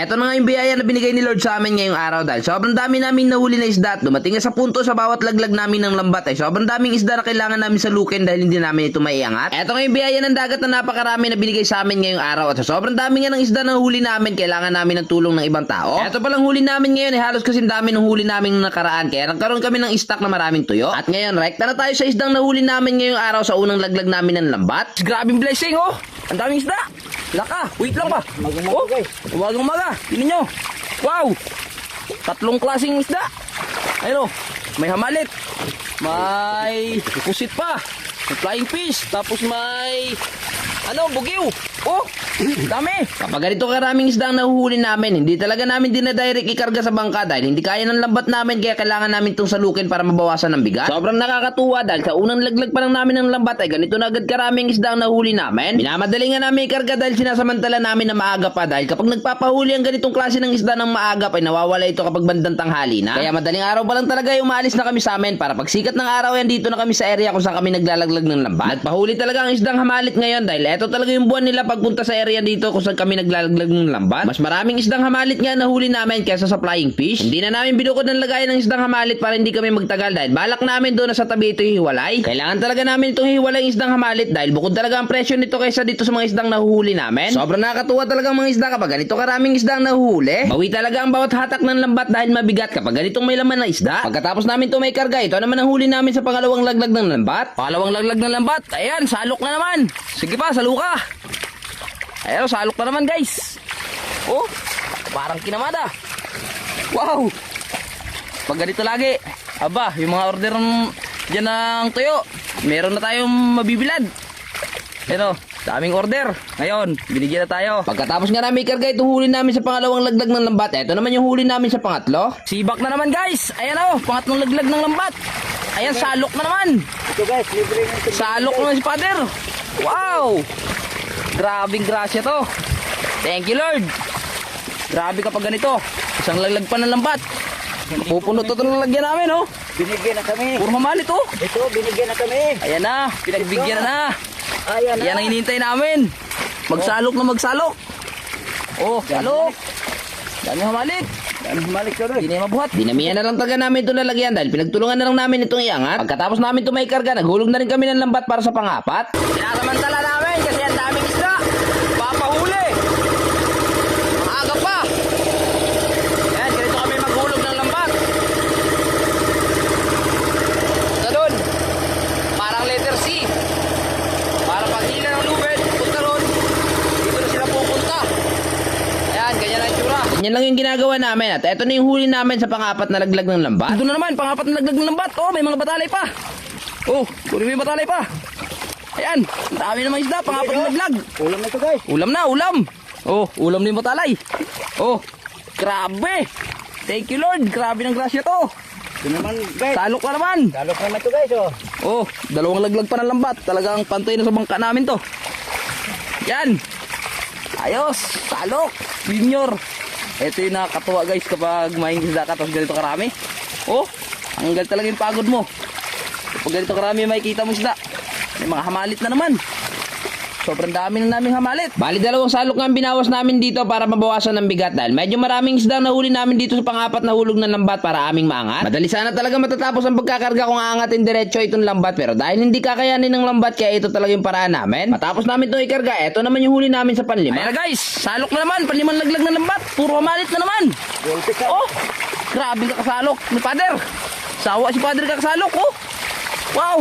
Eto na nga yung biyaya na binigay ni Lord sa amin ngayong araw dahil sobrang dami namin nahuli na isda at dumating nga sa punto sa bawat laglag namin ng lambat ay sobrang daming isda na kailangan namin salukin dahil hindi namin ito maiangat. Eto nga yung biyaya ng dagat na napakarami na binigay sa amin ngayong araw at sa sobrang dami nga ng isda na huli namin kailangan namin ng tulong ng ibang tao. Eto palang huli namin ngayon ay halos kasing dami ng huli namin nung nakaraan kaya nagkaroon kami ng stock na maraming tuyo. At ngayon rekta na tayo sa isdang nahuli namin ngayong araw sa unang laglag namin ng lambat. Grabing blessing oh. Ang daming isda. Laka, wait lang ba? Oh, umagang-umaga. Tingnan nyo. Wow. 3 klaseng isda. Ayun oh. May hamalit. May pusit pa. May flying fish. Tapos may bugiw. Oh, dami. Kapag ganito karaming isda ang nahuhuli namin, hindi talaga namin dinadirect ikarga sa bangka dahil hindi kaya ng lambat namin kaya kailangan namin itong salukin para mabawasan ng bigat. Sobrang nakakatuwa dahil sa unang laglag pa lang namin ng lambat ay ganito na agad karaming isda ang nahuli namin. Minamadali nga namin ikarga dahil sinasamantala namin na maaga pa dahil kapag nagpapahuli ang ganitong klase ng isda ng maaga ay nawawala ito kapag bandang tanghali na. Kaya madaling araw pa lang talaga yung maalis na kami sa amin para pag sikat ng araw yan dito na kami sa area kung saan kami naglalaglag ng lambat. Nagpahuli talaga ang isdang hamalit ngayon dahil eto talaga yung buwan nila pagpunta sa area dito kung saan kami naglalaglag ng lambat. Mas maraming isdang hamalit nga nahuli namin kaysa sa flying fish. Hindi na namin binukod ng lagayan ng isdang hamalit para hindi kami magtagal dahil balak namin doon na sa tabi ito hiwalay. Kailangan talaga namin itong hiwalay isdang hamalit dahil bukod talaga ang presyo nito kaysa dito sa mga isdang nahuhuli namin. Sobrang nakakatuwa talaga ang mga isda kapag ganito karaming isdang nahuhuli. Bawi talaga ang bawat hatak ng lambat dahil mabigat kapag ganitong may laman na isda. Pagkatapos namin ito may karga, ito naman ang huli namin sa pangalawang laglag ng lambat. Pangalawang laglag ng lambat. Ayan, salok na naman. Sige pa, saluka. Ayan, salok na naman guys. Oh, parang kinamada. Wow. Pag ganito lagi, aba, yung mga order dyan ng tuyo, meron na tayong mabibilad. Ayan o, daming order. Ngayon, binigyan na tayo. Pagkatapos nga namin ikarga itong huli namin sa pangalawang laglag ng lambat, ito naman yung huli namin sa pangatlo. Sibak na naman guys. Ayan o, pangatlong laglag ng lambat. Ayan, salok na naman. Ito guys, libre ng Salok naman si Father. Wow. Grabing grasya to. Thank you Lord. Grabe kapag ganito. Isang laglag pa ng lambat. Pupuno to ng lagyan namin oh. binigyan na kami. Puro mamalit oh. Ito, binigyan na kami. Ayan na, pinagbigyan na. Ayan na. Yan ang hinihintay namin. Magsalok na magsalok. Oh, salok. Dami hamalit. Ano humalik ka doon? Hindi na mabuhat. Dinamihan na lang talaga namin itong lalagyan dahil pinagtulungan na lang namin itong iangat. Pagkatapos namin ito may karga, naghulog na rin kami ng lambat para sa pangapat. Sinasamantala namin kasi ang daming isda. Papahuli. Maaga pa. Ayan, ganito kami maghulog ng lambat. Punta doon. Parang letter C. Para pag hila ng lubid, punta doon. Dito na sila pupunta. Ayan, ganyan ang itsura. Yan lang yung ginagawa namin at eto na yung huli namin sa pangapat na laglag ng lambat. Ito na naman, pangapat na laglag ng lambat. Oh, may mga batalay pa. Oh, puro may batalay pa. Ayan, ang dami namang isda, pangapat na laglag. Ulam na ito guys. Ulam na, ulam. Oh, ulam na yung batalay. Oh, grabe. Thank you Lord, grabe ng grasya to. Ito naman guys. Salok na naman. Dalok naman ito guys oh. Oh, dalawang laglag pa ng lambat. Talagang pantay na sa bangka namin to. Yan. Ayos, salok. Junior. Ito yung nakakatuwa guys kapag maing isda ka tapos ganito karami. Oh, hanggang talaga yung pagod mo. Kapag ganito karami makikita mo isda. May mga hamalit na naman. Sobrang dami na naming hamalit. Bali dalawang salok nga ang binawas namin dito para mabawasan ng bigat dahil medyo maraming isda ang nahuli namin dito sa pangapat na hulog ng lambat para aming maangat. Madali sana talaga matatapos ang pagkakarga kung aangatin diretso itong lambat pero dahil hindi kakayanin ng lambat kaya ito talaga yung paraan namin. Matapos namin itong ikarga, ito naman yung huli namin sa panlima. Ayan na guys, salok na naman. Panlimang laglag na lambat. Puro hamalit na naman. Oh, grabe kakasalok ni Father. Sawa si Father kakasalok oh. Wow.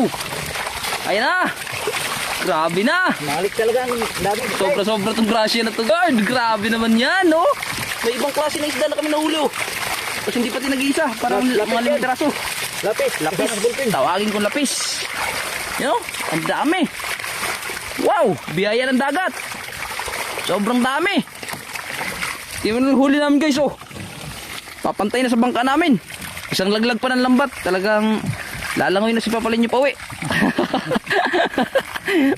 Ayan na. Grabe na. Malik talaga ang dami. Sobra-sobra itong grasya na to guard. Grabe naman yan, no? May ibang klase ng isda na kami nahuli, oh. Kasi hindi pati nag-iisa. Parang mga 5 piraso. Lapis. Lapis. Tawagin kong lapis. You know? Ang dami. Wow! Biyaya ng dagat. Sobrang dami. Yung huli namin guys, oh. Papantay na sa bangka namin. Isang laglag pa ng lambat. Talagang lalangoy na si Papalinyo pa uwi.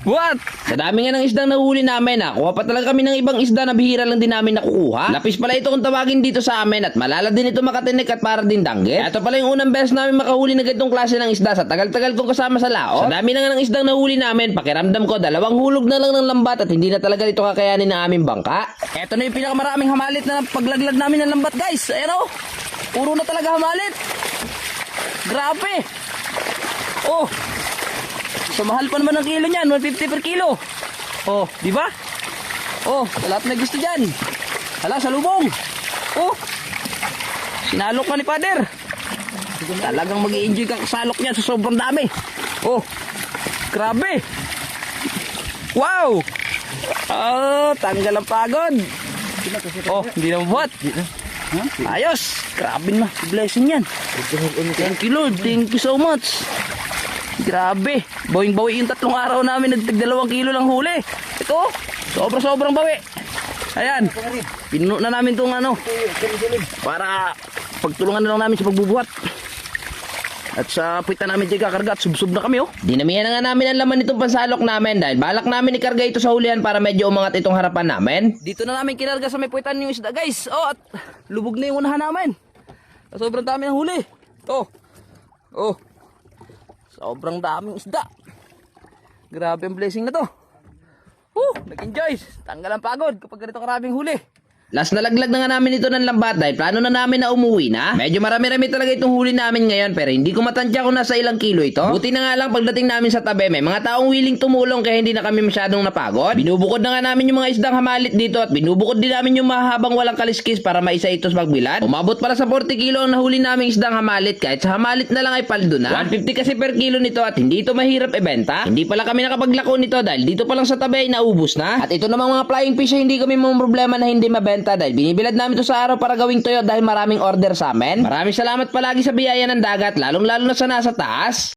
What? Sa dami nga ng isdang nahuli namin, kuha pa talaga kami ng ibang isda na bihira lang din namin nakukuha. Lapis pala ito kung tawagin dito sa amin at malala din ito makatinik at para din danggit. Ito pala yung unang beses namin makahuli ng ganitong klase ng isda sa tagal-tagal kong kasama sa laot. Sa dami na nga ng isdang nahuli namin, pakiramdam ko 2 hulog na lang ng lambat at hindi na talaga ito kakayanin ng aming bangka. Eto na yung pinakamaraming hamalit na paglaglag namin ng lambat, guys. Ayan o. Puro na talaga hamalit. Grabe. Oh. So mahal pa naman ang kilo niyan, 150 per kilo. Oh, di ba? Oh, sa lahat na gusto diyan. Hala, salubong. Oh. Sinalok na ni Father. Talagang mag-i-enjoy ka kasalok niya sa sobrang dami. Oh. Grabe. Wow. Oh, tanggal ang pagod. Oh, hindi na mabuhat. Ayos. Grabe na. Blessing yan. Thank you, Lord. Thank you so much. Grabe. Bawing-bawi yung 3 araw namin. Nagtag 2 kilo lang huli. Ito. Sobrang bawi. Ayan. Pinuno na namin itong para pagtulungan na lang namin sa pagbubuhat. At sa puwitan namin dyan kakarga at subsub na kami, oh. Dinamihan na nga namin ang laman itong pansalok namin dahil balak namin ikarga ito sa hulihan para medyo umangat itong harapan namin. Dito na namin kinarga sa may puwitan yung isda, guys. Oh, at lubog na yung unahan namin. Sobrang dami ng huli. Oh. Oh. Sobrang daming isda. Grabe ang blessing na to. Nag-enjoy. Tanggal ang pagod kapag ganito karaming huli. Last nalaglag na nga namin ito ng lambat dahil plano na namin na umuwi na. Medyo marami-rami talaga itong huli namin ngayon pero hindi ko matansya kung nasa ilang kilo ito. Buti na nga lang pagdating namin sa tabi may mga taong willing tumulong kaya hindi na kami masyadong napagod. Binubukod na nga namin yung mga isdang hamalit dito at binubukod din namin yung mahabang walang kaliskis para maisa ito sa magbilad. Umabot pala sa 40 kilo ang nahuli naming isdang hamalit kahit sa hamalit na lang ay paldo na. 150 kasi per kilo nito at hindi ito mahirap ibenta. Hindi pala kami nakapaglako nito dahil dito pa lang sa tabi ay naubos na. At ito namang mga flying fish ay hindi kami mga problema na hindi mabenta dahil binibilad namin ito sa araw para gawing toyo dahil maraming order sa amin. Maraming salamat palagi sa biyaya ng dagat lalong lalo na sa nasa taas.